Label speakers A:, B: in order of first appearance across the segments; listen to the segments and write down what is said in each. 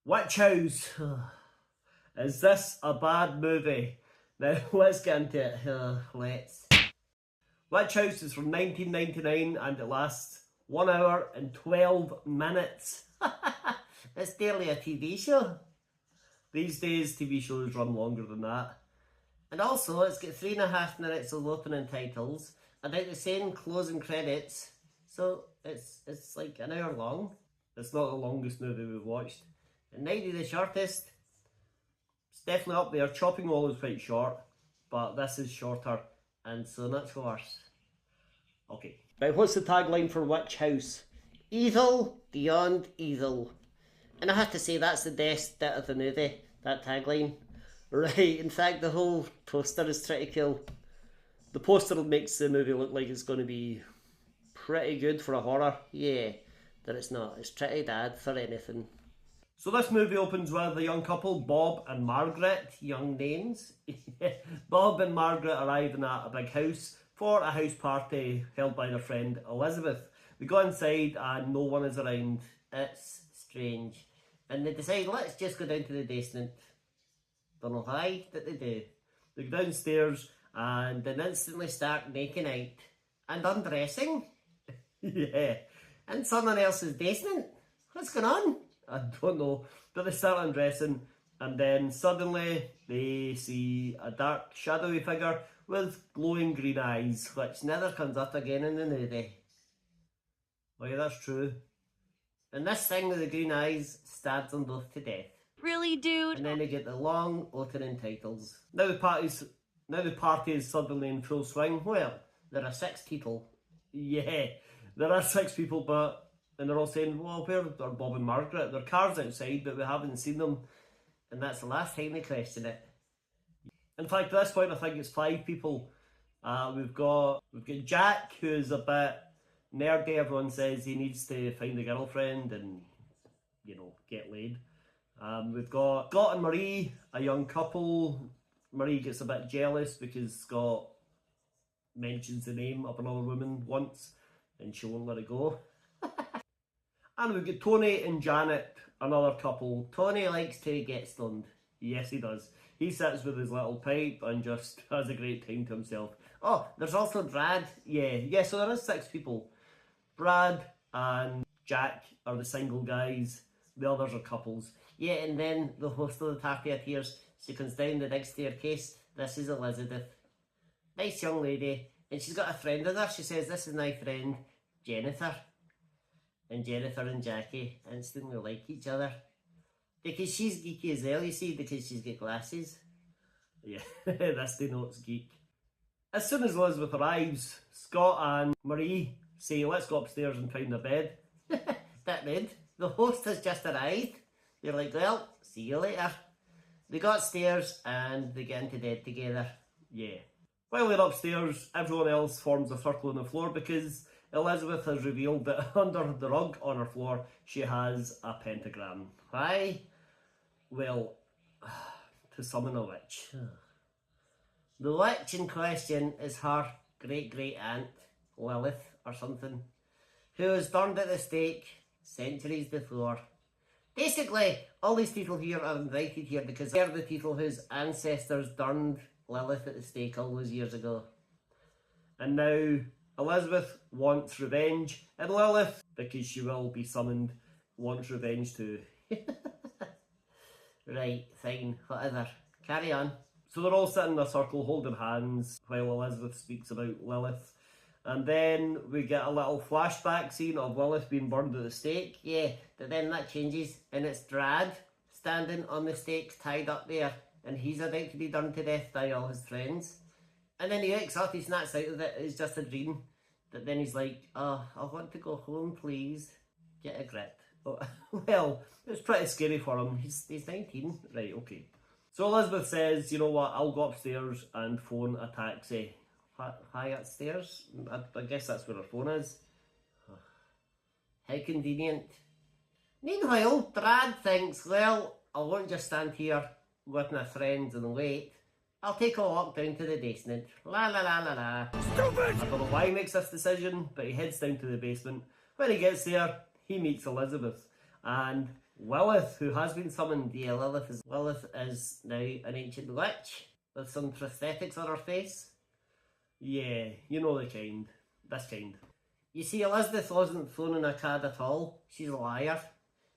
A: Witchhouse. Is this a bad movie? Now let's get into it. Let's. Witchhouse is from 1999 and it lasts 1 hour and 12 minutes. It's nearly a TV show. These days TV shows run longer than that. And also it's got 3.5 minutes of opening titles and about the same closing credits. So it's like an hour long. It's not the longest movie we've watched. And neither the shortest. It's definitely up there. Chopping Mall is quite short, but this is shorter and so much worse. Okay. Right, what's the tagline for Witchhouse? Evil beyond evil. And I have to say that's the best bit of the movie, that tagline. Right, in fact the whole poster is pretty cool. The poster makes the movie look like it's going to be pretty good for a horror. Yeah, but it's not. It's pretty bad for anything. So this movie opens with a young couple, Bob and Margaret, young names. Bob and Margaret arriving at a big house for a house party held by their friend Elizabeth. They go inside and no one is around. It's strange. And they decide, let's just go down to the basement. Don't know why, but they do. They go downstairs and then instantly start making out and undressing. Yeah, in someone else's basement. What's going on? I don't know, but they start undressing and then suddenly they see a dark shadowy figure with glowing green eyes, which never comes up again in the movie. Oh yeah, that's true. And this thing with the green eyes stabs them both to death.
B: Really, dude?
A: And then they get the long opening titles. Now the party is suddenly in full swing. Well, there are 6 people. Yeah, there are 6 people, and they're all saying, well, where are Bob and Margaret? Their car's outside, but we haven't seen them. And that's the last time they question it. In fact, at this point, I think it's 5 people. We've got Jack, who's a bit nerdy. Everyone says he needs to find a girlfriend and, you know, get laid. We've got Scott and Marie, a young couple. Marie gets a bit jealous because Scott mentions the name of another woman once and she won't let it go. And we've got Tony and Janet, another couple. Tony likes to get stoned. Yes, he does. He sits with his little pipe and just has a great time to himself. Oh, there's also Brad. Yeah, so there is 6 people. Brad and Jack are the single guys. The others are couples. Yeah, and then the host of the party appears. She comes down the big staircase. This is Elizabeth. Nice young lady. And she's got a friend with her. She says, this is my friend, Jennifer. And Jennifer and Jackie instantly like each other. Because she's geeky as well, you see, because she's got glasses. Yeah, this denotes geek. As soon as Elizabeth arrives, Scott and Marie say, let's go upstairs and find a bed. That bed. The host has just arrived. They're like, well, see you later. They go upstairs and they get into bed together. Yeah. While they're upstairs, everyone else forms a circle on the floor because Elizabeth has revealed that under the rug on her floor, she has a pentagram. Why? Well, to summon a witch. The witch in question is her great-great-aunt, Lilith or something, who was burned at the stake centuries before. Basically, all these people here are invited here because they're the people whose ancestors burned Lilith at the stake all those years ago. And now Elizabeth wants revenge, and Lilith, because she will be summoned, wants revenge too. Right, fine, whatever. Carry on. So they're all sitting in a circle holding hands while Elizabeth speaks about Lilith. And then we get a little flashback scene of Lilith being burned at the stake. Yeah, but then that changes and it's Brad standing on the stake tied up there and he's about to be burned to death by all his friends. And then he wakes up, he snaps out of it, it's just a dream. But then he's like, oh, I want to go home, please. Get a grip. Oh, well, it's pretty scary for him. He's 19. Right, okay. So Elizabeth says, you know what, I'll go upstairs and phone a taxi. High upstairs? I guess that's where her phone is. How convenient. Meanwhile, Brad thinks, well, I won't just stand here with my friends and wait. I'll take a walk down to the basement. La la la la la. Stupid! I don't know why he makes this decision, but he heads down to the basement. When he gets there, he meets Elizabeth. And Lilith, who has been summoned. Yeah, Lilith is now an ancient witch with some prosthetics on her face. Yeah, you know the kind. This kind. You see, Elizabeth wasn't thrown in a cad at all. She's a liar.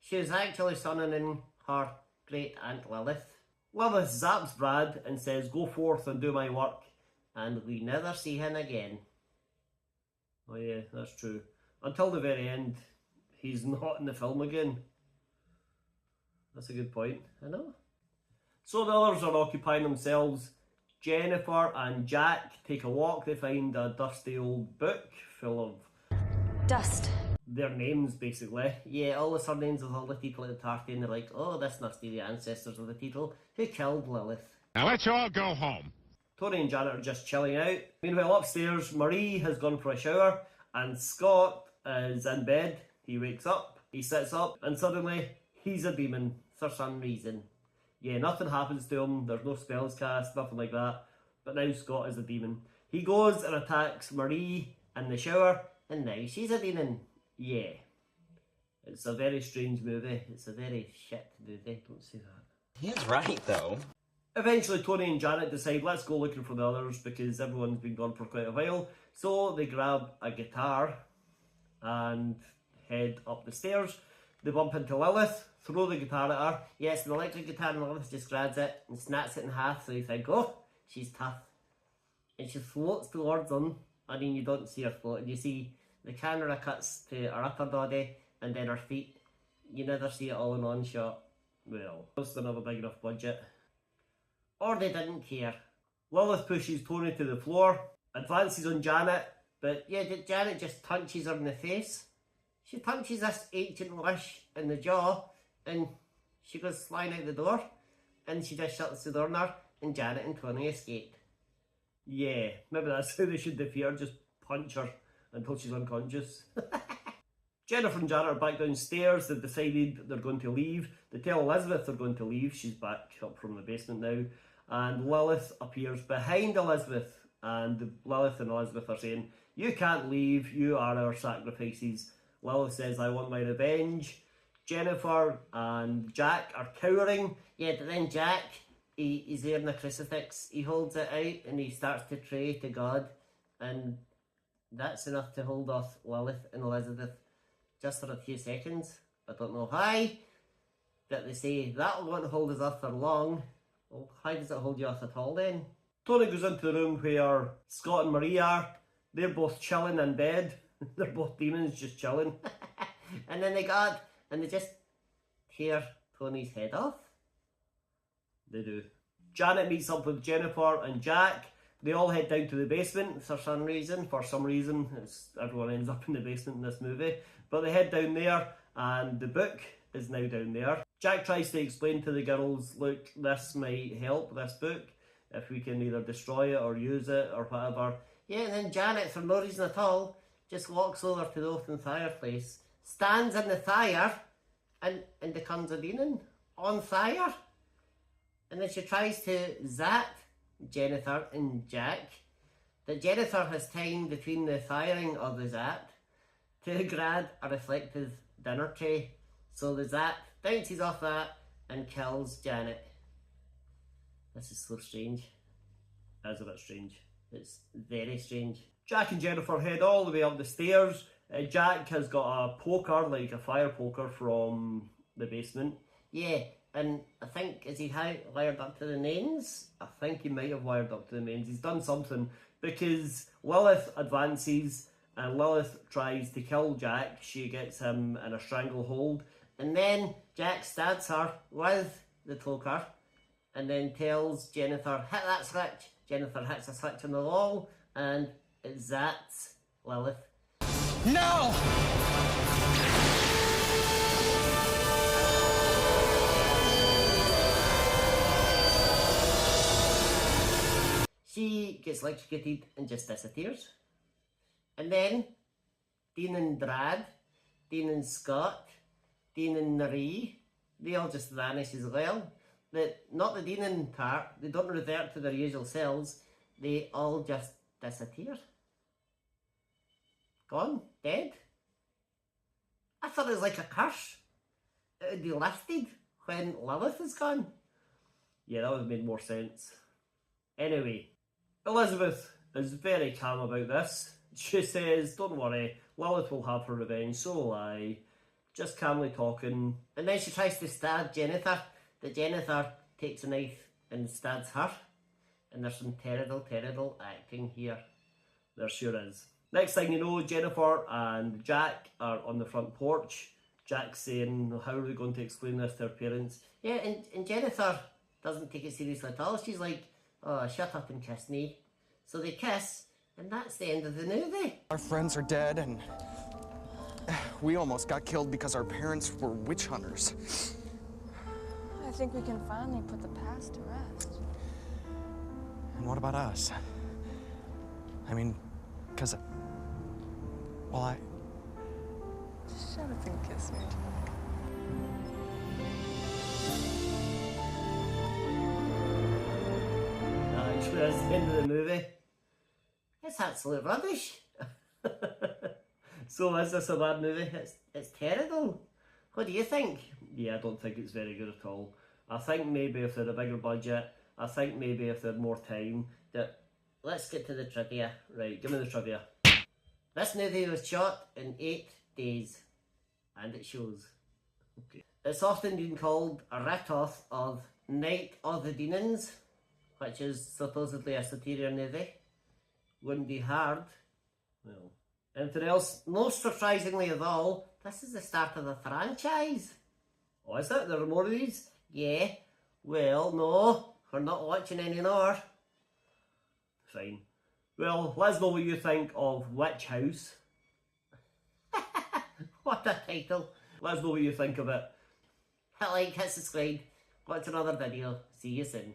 A: She was actually summoning in her great aunt Lilith. Lilith zaps Brad and says, "Go forth and do my work," and we never see him again. Oh yeah, that's true. Until the very end, he's not in the film again. That's a good point, I know. So the others are occupying themselves. Jennifer and Jack take a walk. They find a dusty old book full of
B: dust.
A: Their names, basically. Yeah, all the surnames of all the people at the party, and they're like, "Oh, this must be the ancestors of the people who killed Lilith."
C: Now let's all go home.
A: Tony and Janet are just chilling out. Meanwhile, upstairs, Marie has gone for a shower, and Scott is in bed. He wakes up, he sits up, and suddenly he's a demon for some reason. Yeah, nothing happens to him, there's no spells cast, nothing like that, but now Scott is a demon. He goes and attacks Marie in the shower, and now she's a demon. Yeah. It's a very strange movie. It's a very shit movie, don't say that.
D: He's right, though.
A: Eventually, Tony and Janet decide, let's go looking for the others because everyone's been gone for quite a while. So they grab a guitar and head up the stairs. They bump into Lilith, throw the guitar at her. Yes, an electric guitar, and Lilith just grabs it and snaps it in half, so you think, oh, she's tough. And she floats towards them. I mean, you don't see her floating. You see the camera cuts to her upper body and then her feet. You never see it all in one shot. Well, just another big enough budget. Or they didn't care. Lilith pushes Tony to the floor, advances on Janet, but yeah, Janet just punches her in the face. She punches this ancient witch in the jaw, and she goes flying out the door, and she just shuts the door on her, and Janet and Tony escape. Yeah, maybe that's how they should defeat her, just punch her until she's unconscious. Jennifer and Janet are back downstairs. They've decided they're going to leave. They tell Elizabeth they're going to leave. She's back up from the basement now. And Lilith appears behind Elizabeth. And Lilith and Elizabeth are saying, "You can't leave. You are our sacrifices." Lilith says, "I want my revenge." Jennifer and Jack are cowering. Yeah, but then Jack, he's wearing a crucifix. He holds it out and he starts to pray to God. And that's enough to hold off Lilith and Elizabeth just for a few seconds. I don't know why, but they say that won't hold us off for long. Well, how does it hold you off at all then? Tony goes into the room where Scott and Marie are. They're both chilling in bed. They're both demons just chilling. And then they go out and they just tear Tony's head off. They do. Janet meets up with Jennifer and Jack. They all head down to the basement for some reason. Everyone ends up in the basement in this movie. But they head down there and the book is now down there. Jack tries to explain to the girls, look, this might help, this book, if we can either destroy it or use it or whatever. Yeah, and then Janet, for no reason at all, just walks over to the open fireplace, stands in the fire and becomes a demon on fire. And then she tries to zap Jennifer and Jack. That Jennifer has time between the firing of the zap to grab a reflective dinner tray. So the zap bounces off that and kills Janet. This is so strange. That's a bit strange. It's very strange. Jack and Jennifer head all the way up the stairs. Jack has got a poker, like a fire poker from the basement. Yeah, and I think, is he wired up to the mains? I think he might have wired up to the mains. He's done something because Lilith advances and Lilith tries to kill Jack. She gets him in a stranglehold. And then Jack stabs her with the poker and then tells Jennifer, hit that switch. Jennifer hits a switch on the wall and it zaps Lilith.
D: No!
A: She gets electrocuted and just disappears. And then Dean and Brad, Dean and Scott, Dean and Marie, they all just vanish as well. Not the Dean and part, they don't revert to their usual selves, they all just disappear. Gone, dead. I thought it was like a curse. it would be lifted when Lilith is gone. Yeah, that would have made more sense. Anyway, Elizabeth is very calm about this. She says, don't worry, Lilith will have her revenge, so will I. Just calmly talking. And then she tries to stab Jennifer. But Jennifer takes a knife and stabs her. And there's some terrible acting here. There sure is. Next thing you know, Jennifer and Jack are on the front porch. Jack's saying, how are we going to explain this to our parents? Yeah, and Jennifer doesn't take it seriously at all. She's like, oh, shut up and kiss me. So they kiss, and that's the end of the movie.
B: Our friends are dead, and we almost got killed because our parents were witch hunters.
E: I think we can finally put the past to rest.
B: And what about us? I mean, because, well, I...
E: Just shut up and kiss me.
A: Actually, that's the end of the movie. It's absolute rubbish. So is this a bad movie? It's terrible. What do you think? Yeah, I don't think it's very good at all. I think maybe if they had a bigger budget, I think maybe if they had more time, that... Let's get to the trivia. Right, give me the trivia. This movie was shot in 8 days. And it shows. Okay. It's often been called a rip-off of Night of the Demons, which is supposedly a satirical movie. Wouldn't be hard. Well, anything else? Most surprisingly of all, this is the start of the franchise. Oh, is it? There are more of these? Yeah. Well, no. We're not watching any more. Fine. Well, let us know what you think of Witchhouse. What a title. Let us know what you think of it. Hit like, hit subscribe. Watch another video. See you soon.